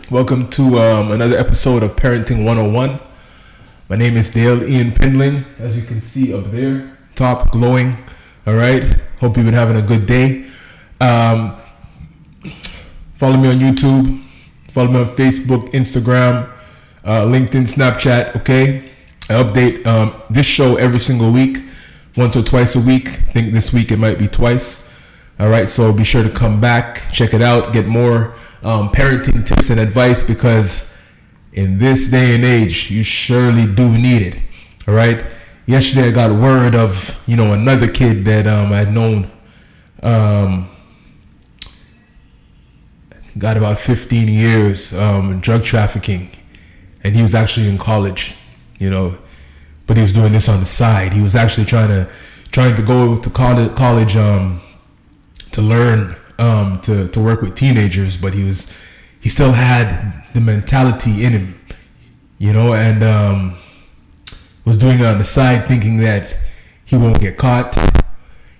Welcome to another episode of Parenting 101. My name is Dale Ian Pindling, as you can see up there, top glowing. All right, hope you've been having a good day. Follow me on YouTube, follow me on Facebook, Instagram, LinkedIn, Snapchat. Okay, I update this show every single week, once or twice a week. I think this week it might be twice. All right, so be sure to come back, check it out, get more parenting tips and advice, because in this day and age, you surely do need it. All right. Yesterday, I got word of another kid that I'd known. Got about 15 years drug trafficking, and he was actually in college. But he was doing this on the side. He was actually trying to go to college to learn to work with teenagers, but he still had the mentality in him, and was doing it on the side, thinking that he won't get caught.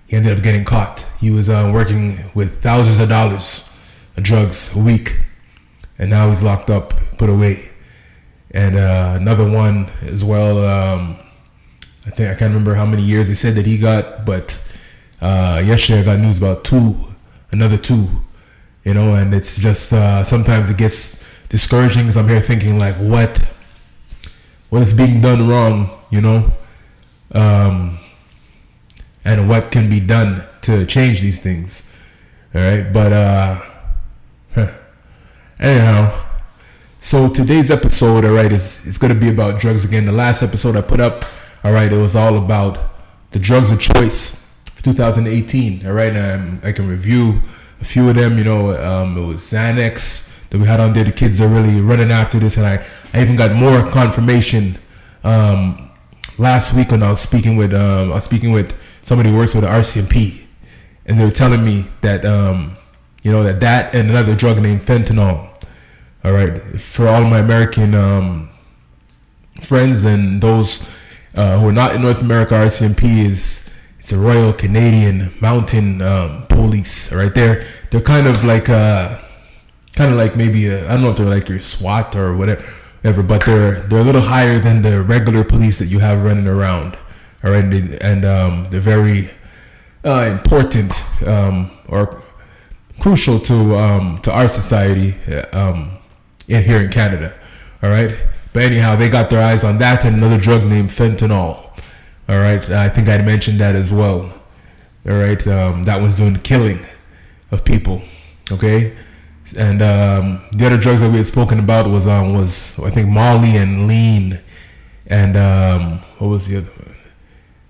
He ended up getting caught. He was working with thousands of dollars of drugs a week, and now he's locked up, put away. And another one as well. I can't remember how many years they said that he got, but yesterday I got news about another two, and it's just sometimes it gets discouraging, because I'm here thinking like, what is being done wrong, and what can be done to change these things. All right, but anyhow, so today's episode, all right, is going to be about drugs again. The last episode I put up, all right, it was all about the drugs of choice 2018. All right, I can review a few of them. It was Xanax that we had on there. The kids are really running after this, and I even got more confirmation last week when I was speaking with somebody who works with the RCMP, and they were telling me that that and another drug named fentanyl. All right, for all my American friends and those who are not in North America, RCMP it's a Royal Canadian Mountain Police. Right there, they're kind of like maybe I don't know if they're like your SWAT or whatever, but they're a little higher than the regular police that you have running around. All right, and they're very important or crucial to our society here in Canada. All right, but anyhow, they got their eyes on that and another drug named fentanyl. All right, I think I mentioned that as well. All right, that one's doing the killing of people. Okay, and the other drugs that we had spoken about was I think Molly and lean, and what was the other one?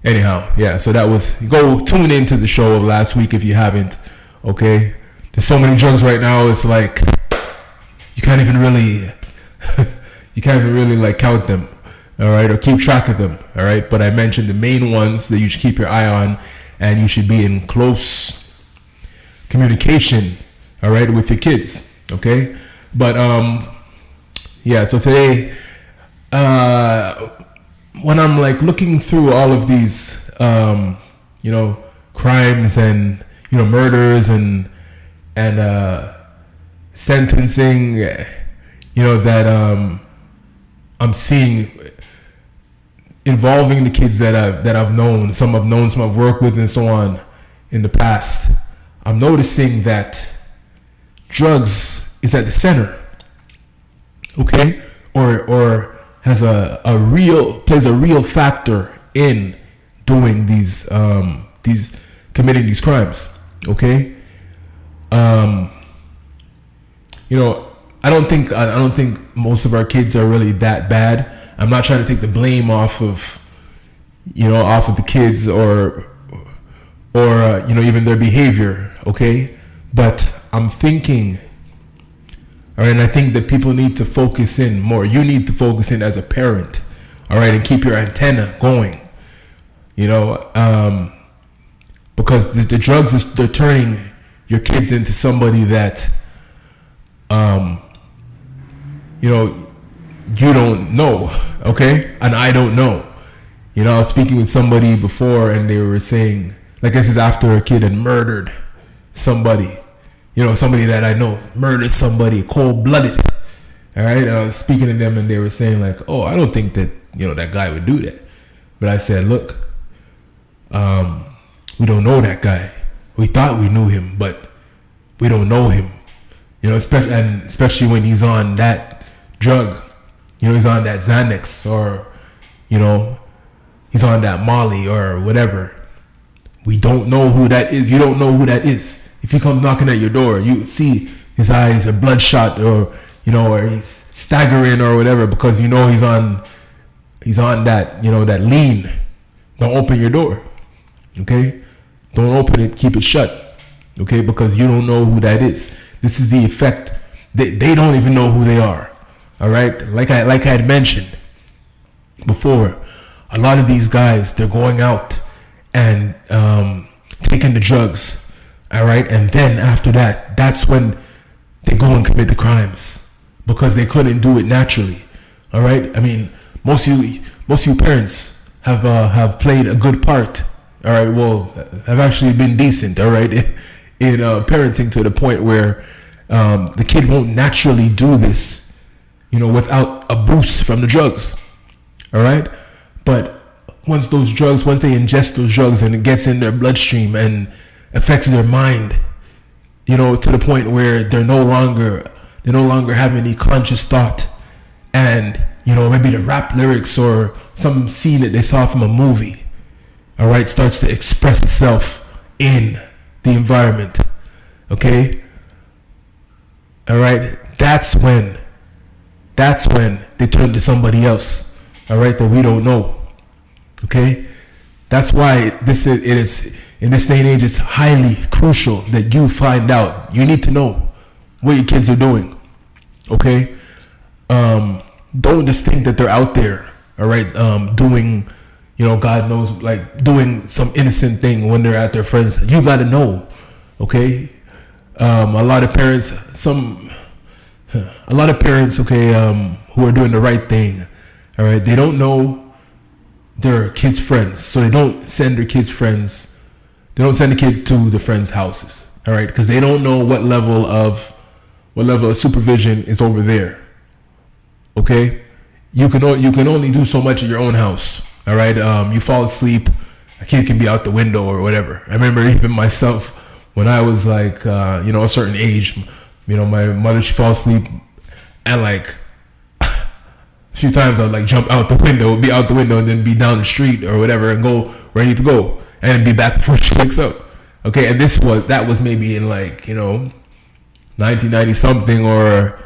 Anyhow, yeah. So that was, go tune into the show of last week if you haven't. Okay, there's so many drugs right now. It's like you can't even really like count them. All right, or keep track of them. All right, but I mentioned the main ones that you should keep your eye on, and you should be in close communication, all right, with your kids. Okay, but yeah. So today, when I'm like looking through all of these, crimes and murders and sentencing, that I'm seeing involving the kids that I've known, some I've worked with, and so on in the past. I'm noticing that drugs is at the center, okay, or has plays a real factor in doing these committing these crimes, okay. I don't think most of our kids are really that bad. I'm not trying to take the blame off of the kids or even their behavior, okay? But I'm thinking, all right, and I think that people need to focus in more. You need to focus in as a parent, all right, and keep your antenna going, because the drugs they're turning your kids into somebody that you don't know, okay? And I don't know. I was speaking with somebody before, and they were saying, like, this is after a kid had murdered somebody, somebody that I know, murdered somebody, cold-blooded, All right, and I was speaking to them, and they were saying like, "Oh, I don't think that that guy would do that." But I said, "Look, we don't know that guy. We thought we knew him, but we don't know him. Especially when he's on that drug. He's on that Xanax, or he's on that Molly or whatever. We don't know who that is. You don't know who that is. If he comes knocking at your door, you see his eyes are bloodshot, or or he's staggering or whatever, because he's on that that lean. Don't open your door, okay? Don't open it. Keep it shut, okay? Because you don't know who that is. This is the effect. They don't even know who they are. All right, like I had mentioned before, a lot of these guys, they're going out and taking the drugs. All right, and then after that, that's when they go and commit the crimes, because they couldn't do it naturally. All right, I mean, most of you parents have played a good part. All right, well, have actually been decent. All right, in parenting, to the point where the kid won't naturally do this, without a boost from the drugs. All right, but once they ingest those drugs and it gets in their bloodstream and affects their mind, to the point where they no longer have any conscious thought, and maybe the rap lyrics or some scene that they saw from a movie, all right, starts to express itself in the environment. Okay, all right, that's when they turn to somebody else, all right, that we don't know. Okay, that's why it is in this day and age, it's highly crucial that you find out. You need to know what your kids are doing. Okay, don't just think that they're out there, all right, doing, God knows, like doing some innocent thing when they're at their friends. You got to know. Okay, a lot of parents, okay, who are doing the right thing, all right, they don't know their kids' friends, so they don't send their kids' friends. They don't send the kid to the friends' houses, all right, because they don't know what level of supervision is over there. Okay, you can only do so much at your own house. All right, you fall asleep, a kid can be out the window or whatever. I remember even myself when I was like, a certain age. My mother, she fall asleep, and like a few times I'd like jump out the window, be out the window, and then be down the street or whatever, and go where I need to go, and then be back before she wakes up. Okay, and that was maybe in like 1990 something or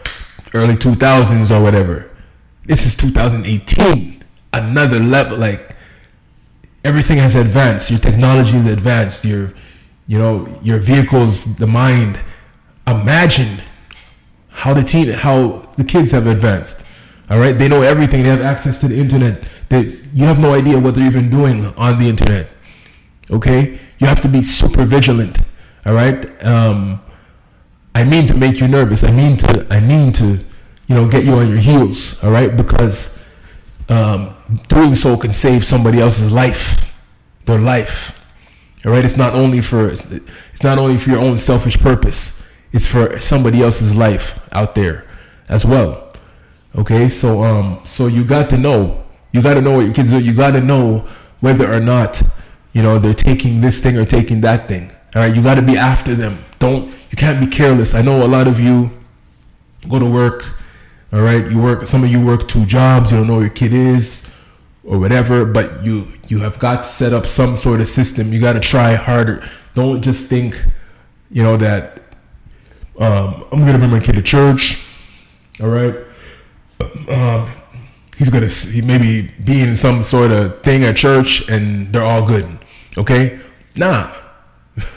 early 2000s or whatever. This is 2018, another level. Like, everything has advanced. Your technology has advanced. Your vehicles, the mind. Imagine how the kids have advanced. All right, they know everything. They have access to the internet. You have no idea what they're even doing on the internet. Okay, you have to be super vigilant. All right. I mean to make you nervous. I mean to get you on your heels. All right, because doing so can save somebody else's life, their life. All right, it's not only for your own selfish purpose. It's for somebody else's life out there as well. Okay, so you got to know. You got to know what your kids do. You got to know whether or not they're taking this thing or taking that thing. All right, you got to be after them. You can't be careless. I know a lot of you go to work. All right, some of you work 2 jobs. You don't know who your kid is or whatever, but you have got to set up some sort of system. You got to try harder. Don't just think that I'm gonna bring my kid to church. All right, he maybe be in some sort of thing at church and they're all good. Okay, nah,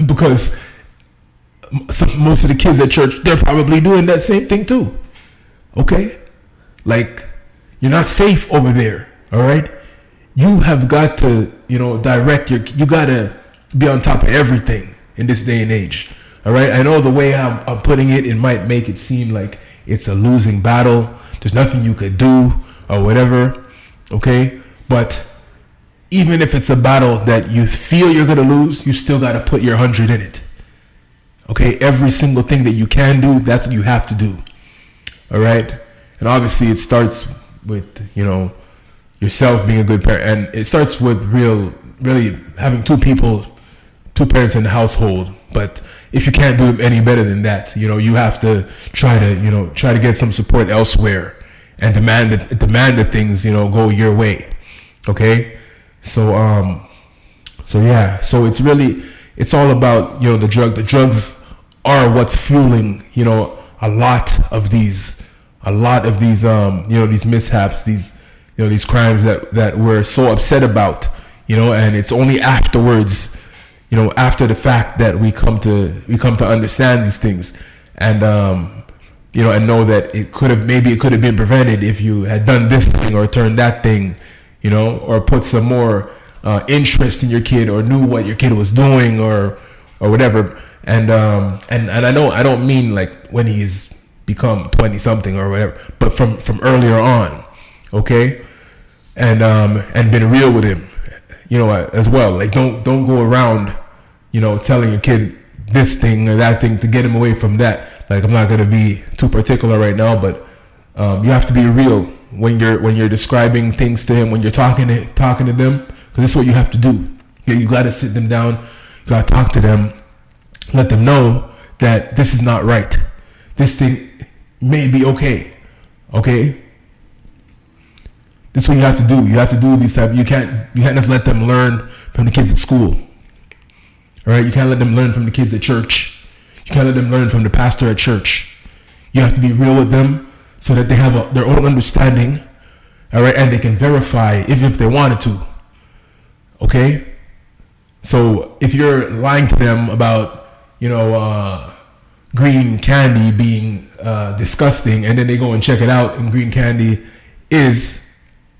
because most of the kids at church, they're probably doing that same thing too. Okay, like, you're not safe over there. All right, you have got to direct you got to be on top of everything in this day and age. All right, I know the way I'm putting it might make it seem like it's a losing battle. There's nothing you could do or whatever. Okay, but even if it's a battle that you feel you're gonna lose, you still got to put your 100 in it. Okay, every single thing that you can do, that's what you have to do. All right, And obviously it starts with, yourself being a good parent, and it starts with really having two parents in the household. But if you can't do any better than that, you have to try to get some support elsewhere and demand that things, go your way. Okay. So it's all about, the drugs are what's fueling, a lot of these these mishaps, these crimes that we're so upset about, and it's only afterwards, after the fact, that we come to understand these things, and and know that it could have been prevented if you had done this thing or turned that thing, or put some more interest in your kid, or knew what your kid was doing, or whatever. And I don't mean like when he's become 20 something or whatever, but from earlier on, okay, and been real with him, as well. Like don't go around, telling your kid this thing or that thing to get him away from that. Like, I'm not gonna be too particular right now, but you have to be real when you're describing things to him, when you're talking to them, because this is what you have to do. You got to sit them down, you got to talk to them, let them know that this is not right. This thing may be okay. This is what you have to do. You have to do these type. You can't just let them learn from the kids at school. All right, you can't let them learn from the kids at church. You can't let them learn from the pastor at church. You have to be real with them so that they have their own understanding. All right, and they can verify if they wanted to. Okay, so if you're lying to them about green candy being disgusting, and then they go and check it out, and green candy is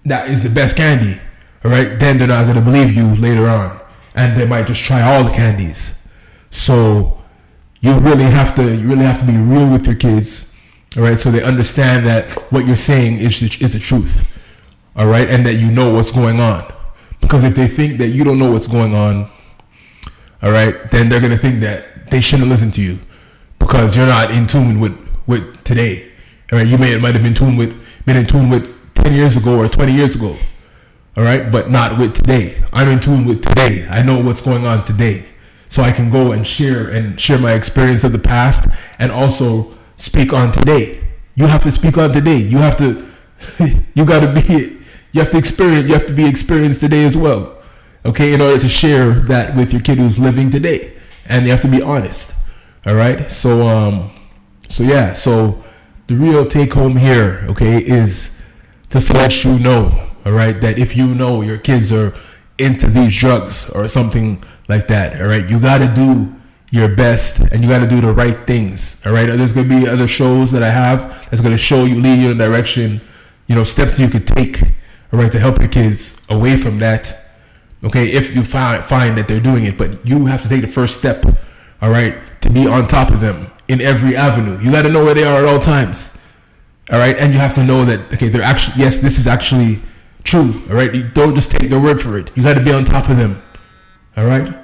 the best candy, all right, then they're not going to believe you later on, and they might just try all the candies. So you really have to be real with your kids, all right, so they understand that what you're saying is the truth, all right, and that you know what's going on. Because if they think that you don't know what's going on, all right, then they're going to think that they shouldn't listen to you because you're not in tune with today. All right, you might have been in tune with 10 years ago or 20 years ago. All right, but not with today. I'm in tune with today. I know what's going on today. So I can go and share my experience of the past, and also speak on today. You have to speak on today. You have to be experienced today as well. Okay, in order to share that with your kid who's living today. And you have to be honest. All right. So the real take home here, okay, is just to let you know, all right, that if you know your kids are into these drugs or something like that, all right, you got to do your best and you got to do the right things. All right. There's going to be other shows that I have that's going to lead you in a direction, steps you could take, all right, to help your kids away from that. Okay, if you find that they're doing it, but you have to take the first step, all right, to be on top of them in every avenue. You got to know where they are at all times, all right, and you have to know that, okay, they're actually, yes, this is actually true, all right. You don't just take their word for it. You got to be on top of them, all right.